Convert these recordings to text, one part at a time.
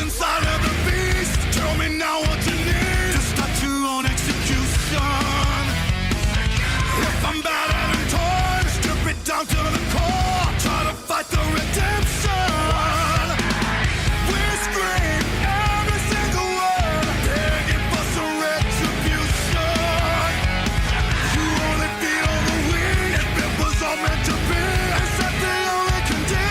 Inside of the beast, tell me now what you need to start your own execution. If I'm battered and torn, strip it down to the core, try to fight the redemption. We scream every single word, begging for some retribution. You only feed on the weak, if it was all meant to be, is that the only condition?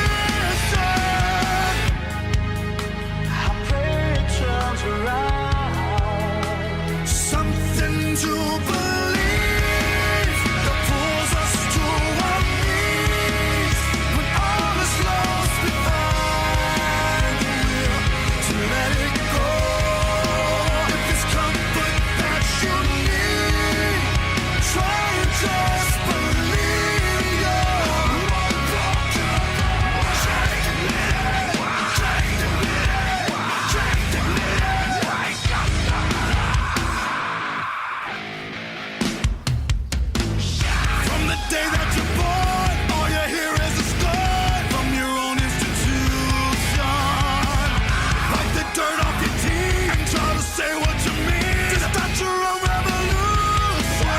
Something to believe that pulls us to our knees. When all is lost, we find the will to let it go. If it's comfort that you need, try and just believe you're From the day that you're born, all you hear is a scorn from your own institution. Wipe the dirt off your teeth and try to say what you mean to start your own revolution.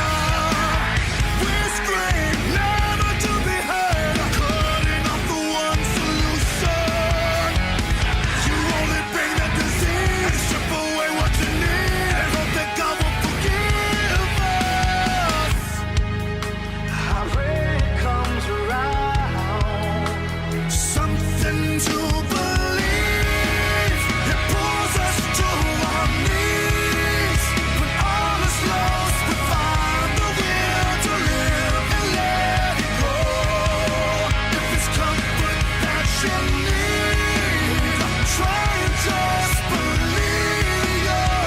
We scream, never to be heard, cutting off the one solution. You only bring the disease and strip away what you need and hope that God will forgive us. I pray it comes around. Something to believe. It pulls us to our knees. When all is lost, we find the will to live and let it go. If it's comfort that you need, try and just believe you're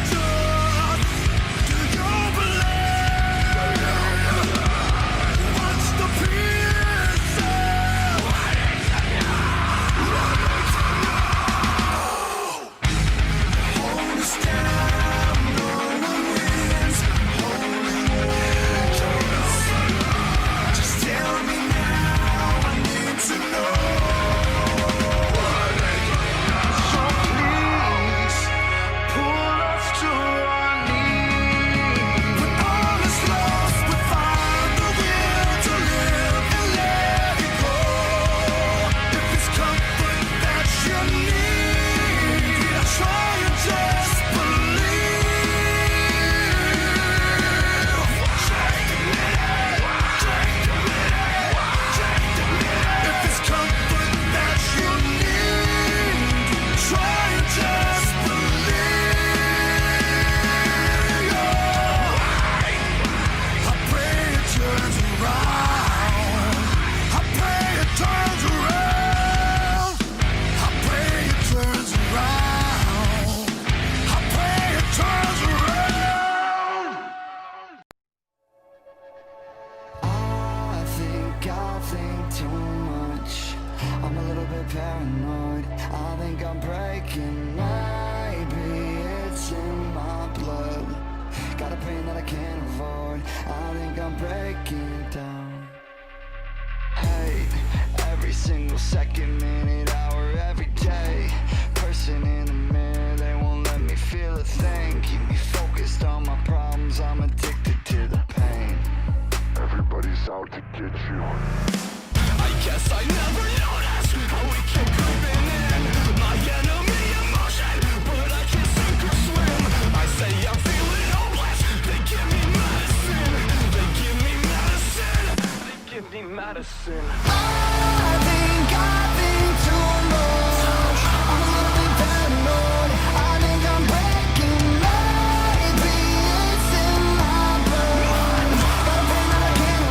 sacrilegious. Do you believe? What's the pieces? Hold us down, no one wins. Holy angels, just tell me now, I need to know. So please, pull us to our knees. When all is lost, we find the will to live and let it go. If it's comfort that you need, try and just believe. If it's comfort that you need, try and just believe. I pray it turns around. I pray it turns around. I pray it turns around. I pray it turns around. I think too much. I'm a little bit paranoid. I think I'm breaking. Maybe it's in my blood. Got a pain that I can't avoid. I think I'm breaking down. Hate every single second, minute, hour, every day. Person in the mirror, they won't let me feel a thing. Keep me focused on my problems. I'm addicted to the pain. Everybody's out to get you. I guess I never noticed how we keep creeping in. My enemy emotion, but I can't sink or swim. I say I'm feeling hopeless. They give me medicine. They give me medicine. They give me medicine. I think too much. I'm a little bit paranoid. I think I'm breaking. Maybe it's in my blood. Got a pain that I can't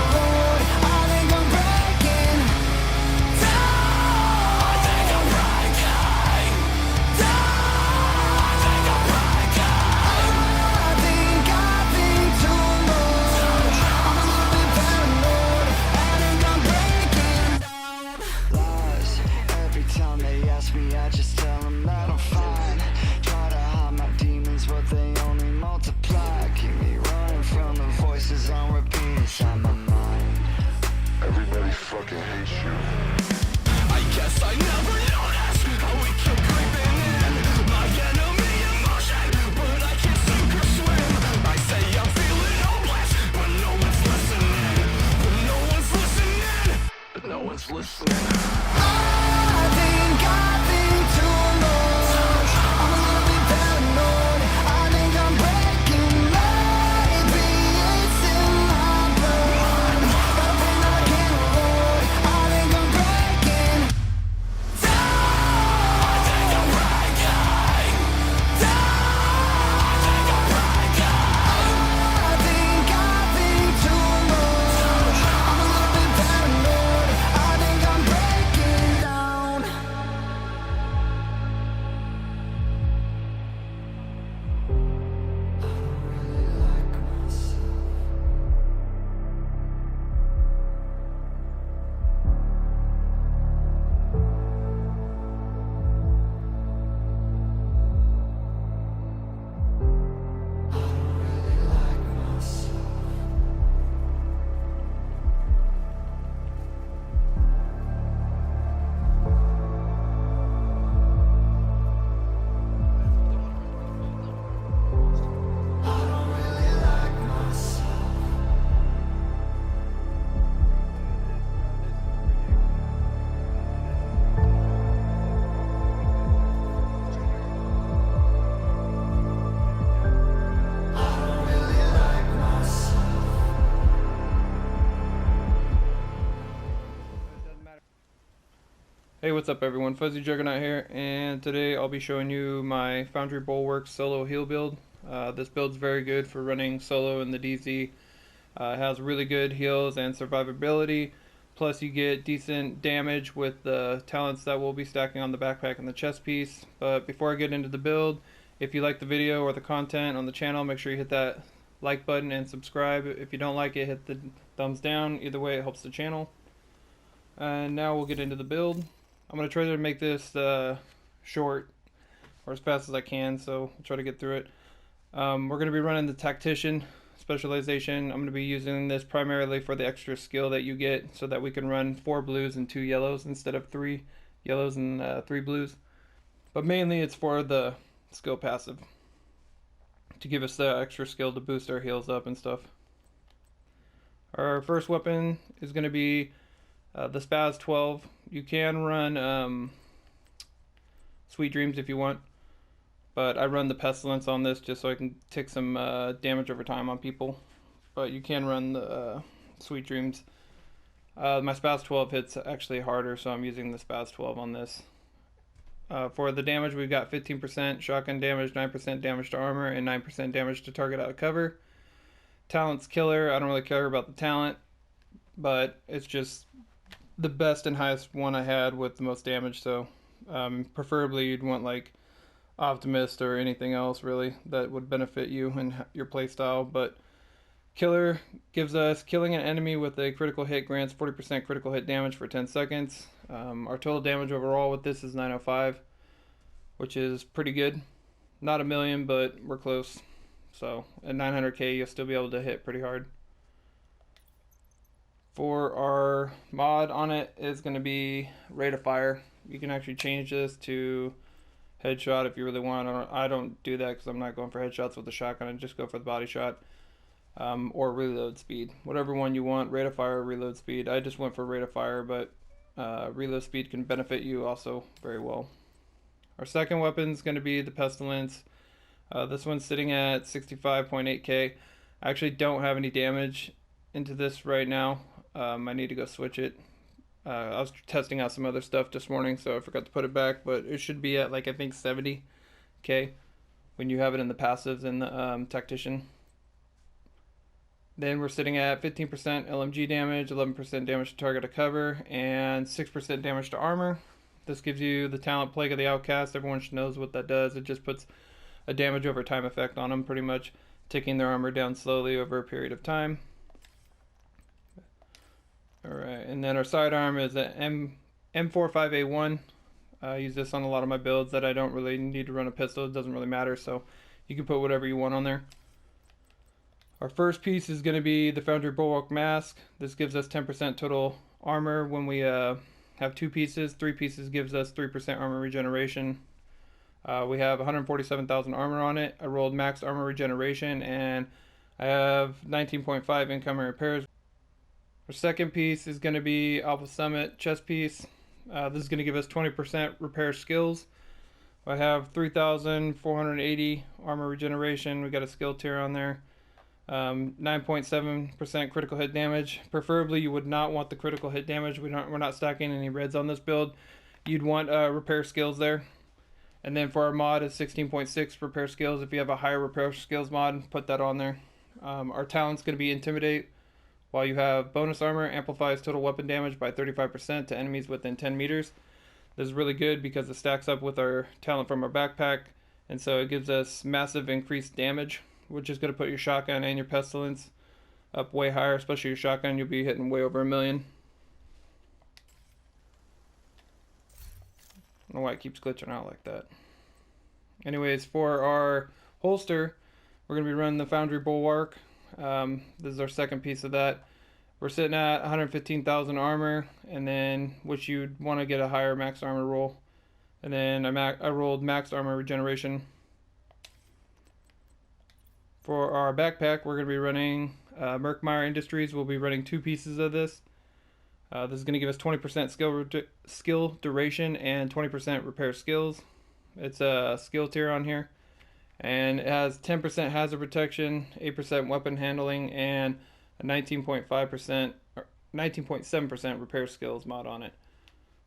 voices on repeat inside my mind. Everybody fucking hates you. I guess I never noticed how we keep creeping in. My enemy emotion, but I can't sink or swim. I say I'm feeling hopeless, but no one's listening. But no one's listening. But no one's listening. I think too much. I'm a little bit paranoid. I think I'm breaking. Maybe it's in my blood. Got a pain that I can't avoid. I think I'm breaking down. I think I'm breaking down. I think I'm breaking. I think too much. I'm a little bit paranoid. I think I'm breaking down. Hey, what's up everyone, Fuzzy Juggernaut here, and today I'll be showing you my Foundry Bulwark solo heal build. This build's very good for running solo in the DZ. It has really good heals and survivability, plus you get decent damage with the talents that we'll be stacking on the backpack and the chest piece. But before I get into the build, if you like the video or the content on the channel, make sure you hit that like button and subscribe. If you don't like it, hit the thumbs down. Either way, it helps the channel. And now we'll get into the build. I'm going to try to make this short or as fast as I can, so I'll try to get through it. We're going to be running the Tactician specialization. I'm going to be using this primarily for the extra skill that you get so that we can run 4 blues and 2 yellows instead of 3 yellows and 3 blues. But mainly it's for the skill passive to give us the extra skill to boost our heals up and stuff. Our first weapon is going to be the Spaz 12. You can run Sweet Dreams if you want, but I run the Pestilence on this just so I can take some damage over time on people. But you can run the Sweet Dreams. My Spaz 12 hits actually harder, so I'm using the Spaz 12 on this. For the damage, we've got 15% shotgun damage, 9% damage to armor, and 9% damage to target out of cover. Talent's Killer. I don't really care about the talent, but it's just the best and highest one I had with the most damage, so preferably you'd want like Optimist or anything else really that would benefit you and your playstyle. But Killer gives us killing an enemy with a critical hit grants 40% critical hit damage for 10 seconds. Our total damage overall with this is 905, which is pretty good. Not a million, but we're close. So at 900k you'll still be able to hit pretty hard. For our mod on it is going to be Rate of Fire. You can actually change this to Headshot if you really want. I don't do that because I'm not going for headshots with the shotgun. I just go for the body shot. Or reload speed. Whatever one you want, Rate of Fire or reload speed. I just went for Rate of Fire, but reload speed can benefit you also very well. Our second weapon is going to be the Pestilence. This one's sitting at 65.8k. I actually don't have any damage into this right now. I need to go switch it. I was testing out some other stuff this morning, so I forgot to put it back, but it should be at like I think 70k when you have it in the passives in the Tactician. Then we're sitting at 15% LMG damage, 11% damage to target to cover, and 6% damage to armor. This gives you the talent Plague of the Outcast. Everyone knows what that does. It just puts a damage over time effect on them, pretty much taking their armor down slowly over a period of time. Alright, and then our sidearm is an M45A1. I use this on a lot of my builds that I don't really need to run a pistol. It doesn't really matter, so you can put whatever you want on there. Our first piece is going to be the Foundry Bulwark mask. This gives us 10% total armor when we have 2 pieces. 3 pieces gives us 3% armor regeneration. We have 147,000 armor on it. I rolled max armor regeneration, and I have 19.5 incoming repairs. Our second piece is going to be Alpha Summit chest piece. This is going to give us 20% repair skills. I have 3,480 armor regeneration. We got a skill tier on there. 9.7% critical hit damage. Preferably, you would not want the critical hit damage. We're not stacking any reds on this build. You'd want repair skills there. And then for our mod is 16.6 repair skills. If you have a higher repair skills mod, put that on there. Our talent's going to be Intimidate. While you have bonus armor, amplifies total weapon damage by 35% to enemies within 10 meters. This is really good because it stacks up with our talent from our backpack, and so it gives us massive increased damage, which is going to put your shotgun and your pestilence up way higher. Especially your shotgun, you'll be hitting way over 1 million. I don't know why it keeps glitching out like that. Anyways, for our holster, we're going to be running the Foundry Bulwark. This is our second piece of that. We're sitting at 115,000 armor, and then which you'd want to get a higher max armor roll. And then I rolled max armor regeneration. For our backpack, we're going to be running Merkmeyer Industries. We'll be running 2 pieces of this. This is going to give us 20% skill duration and 20% repair skills. It's a skill tier on here. And it has 10% hazard protection, 8% weapon handling, and a 19.7% repair skills mod on it.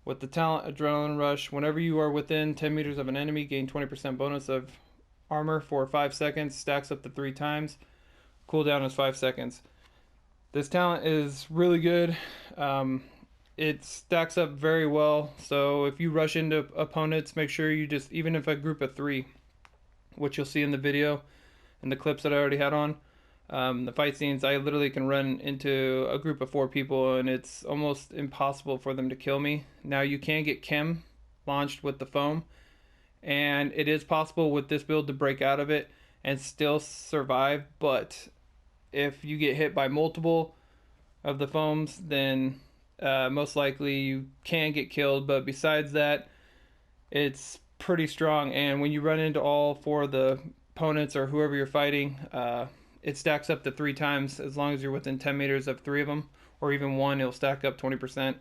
With the talent Adrenaline Rush, whenever you are within 10 meters of an enemy, gain 20% bonus of armor for 5 seconds, stacks up to 3 times. Cooldown is 5 seconds. This talent is really good. It stacks up very well, so if you rush into opponents, make sure you just, even if a group of 3, which you'll see in the video and the clips that I already had on, the fight scenes, I literally can run into a group of 4 people and it's almost impossible for them to kill me. Now you can get chem launched with the foam, and it is possible with this build to break out of it and still survive, but if you get hit by multiple of the foams, then most likely you can get killed. But besides that, it's pretty strong, and when you run into all 4 of the opponents or whoever you're fighting, it stacks up to 3 times. As long as you're within 10 meters of 3 of them, or even 1, it'll stack up 20%.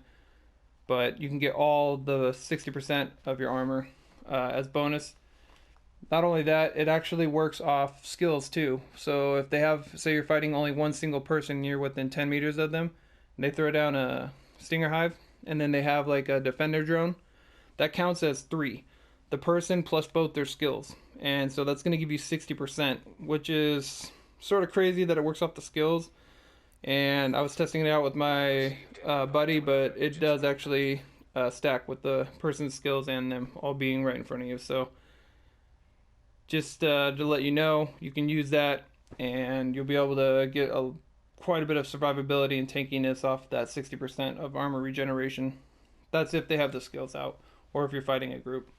But you can get all the 60% of your armor as bonus. Not only that, it actually works off skills too. So if they have, say you're fighting only one single person, you're within 10 meters of them, and they throw down a stinger hive, and then they have like a defender drone, that counts as 3. The person plus both their skills. And so that's going to give you 60%, which is sort of crazy that it works off the skills. And I was testing it out with my buddy, but it does actually stack with the person's skills and them all being right in front of you. So just to let you know, you can use that and you'll be able to get quite a bit of survivability and tankiness off that 60% of armor regeneration. That's if they have the skills out, or if you're fighting a group.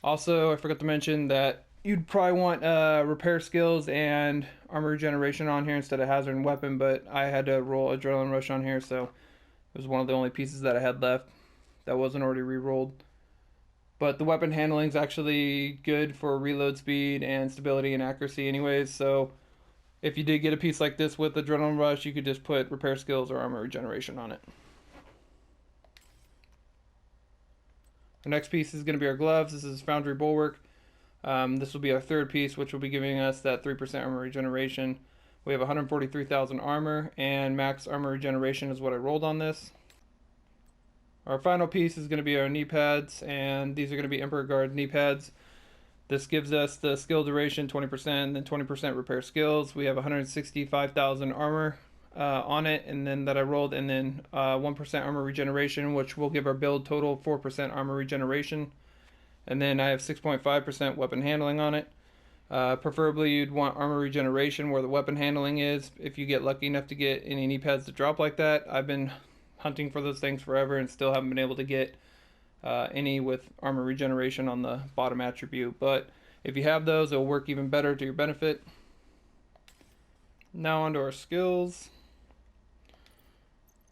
Also, I forgot to mention that you'd probably want repair skills and armor regeneration on here instead of hazard and weapon, but I had to roll Adrenaline Rush on here, so it was one of the only pieces that I had left that wasn't already re-rolled. But the weapon handling is actually good for reload speed and stability and accuracy anyways, so if you did get a piece like this with Adrenaline Rush, you could just put repair skills or armor regeneration on it. The next piece is going to be our gloves. This is Foundry Bulwark. This will be our third piece, which will be giving us that 3% armor regeneration. We have 143,000 armor, and max armor regeneration is what I rolled on this. Our final piece is going to be our knee pads, and these are going to be Emperor Guard knee pads. This gives us the skill duration 20%, and then 20% repair skills. We have 165,000 armor on it, and then that I rolled, and then 1% armor regeneration, which will give our build total 4% armor regeneration. And then I have 6.5% weapon handling on it. Preferably you'd want armor regeneration where the weapon handling is, if you get lucky enough to get any knee pads to drop like that. I've been hunting for those things forever and still haven't been able to get any with armor regeneration on the bottom attribute. But if you have those, it'll work even better to your benefit. Now onto our skills.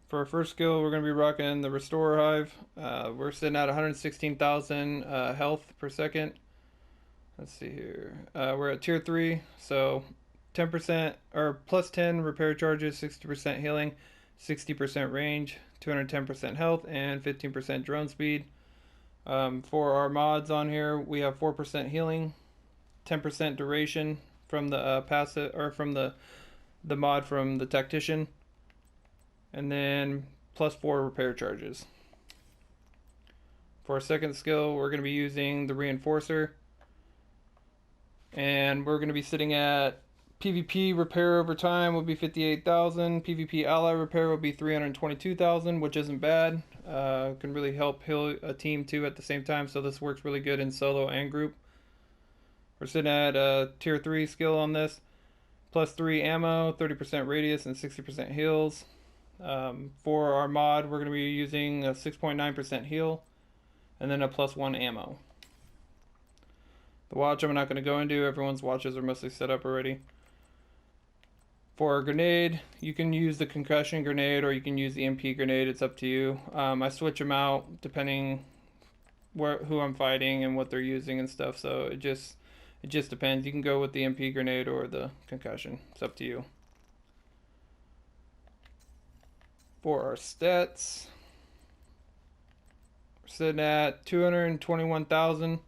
For our first skill, we're going to be rocking the Restorer Hive. We're sitting at 116,000 health per second. Let's see here. We're at tier 3, so 10% or plus 10 repair charges, 60% healing, 60% range, 210% health, and 15% drone speed. For our mods on here, we have 4% healing, 10% duration from the passive or from the mod from the tactician, and then plus 4 repair charges. For our second skill, we're going to be using the Reinforcer, and we're going to be sitting at PvP repair over time will be 58,000. PvP ally repair will be 322,000, which isn't bad. Can really help heal a team too at the same time, so this works really good in solo and group. We're sitting at a tier 3 skill on this. Plus 3 ammo, 30% radius, and 60% heals. For our mod, we're going to be using a 6.9% heal, and then a plus 1 ammo. The watch I'm not going to go into, everyone's watches are mostly set up already. For our grenade, you can use the concussion grenade or you can use the MP grenade, it's up to you. I switch them out depending who I'm fighting and what they're using and stuff, so it just depends. You can go with the MP grenade or the concussion, it's up to you. For our stats, we're sitting at 221,000,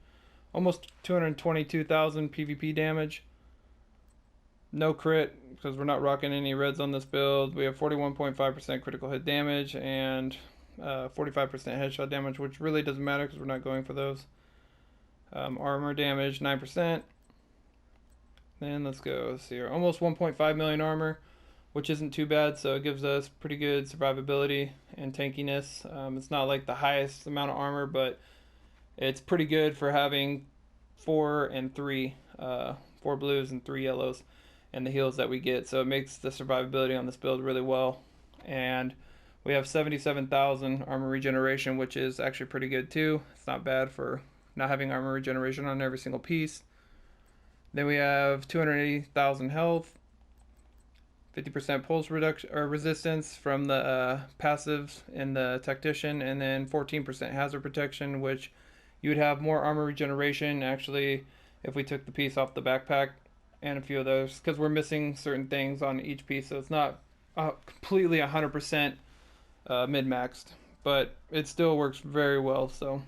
almost 222,000 PvP damage. No crit, because we're not rocking any reds on this build. We have 41.5% critical hit damage and 45% headshot damage, which really doesn't matter because we're not going for those. Armor damage, 9%. Then let's go, let's see here. Almost 1.5 million armor, which isn't too bad, so it gives us pretty good survivability and tankiness. It's not like the highest amount of armor, but it's pretty good for having 4 and 3, 4 blues and 3 yellows, and the heals that we get, so it makes the survivability on this build really well. And we have 77,000 armor regeneration, which is actually pretty good too. It's not bad for not having armor regeneration on every single piece. Then we have 280,000 health, 50% pulse reduction or resistance from the passives in the tactician, and then 14% hazard protection, which you would have more armor regeneration actually if we took the piece off the backpack and a few of those, because we're missing certain things on each piece, so it's not completely 100% mid-maxed, but it still works very well, so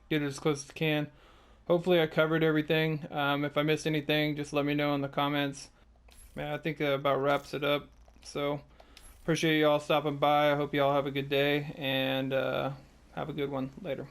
get it as close as you can. Hopefully I covered everything. If I missed anything, just let me know in the comments. Man, I think that about wraps it up, so appreciate y'all stopping by. I hope y'all have a good day, and have a good one. Later.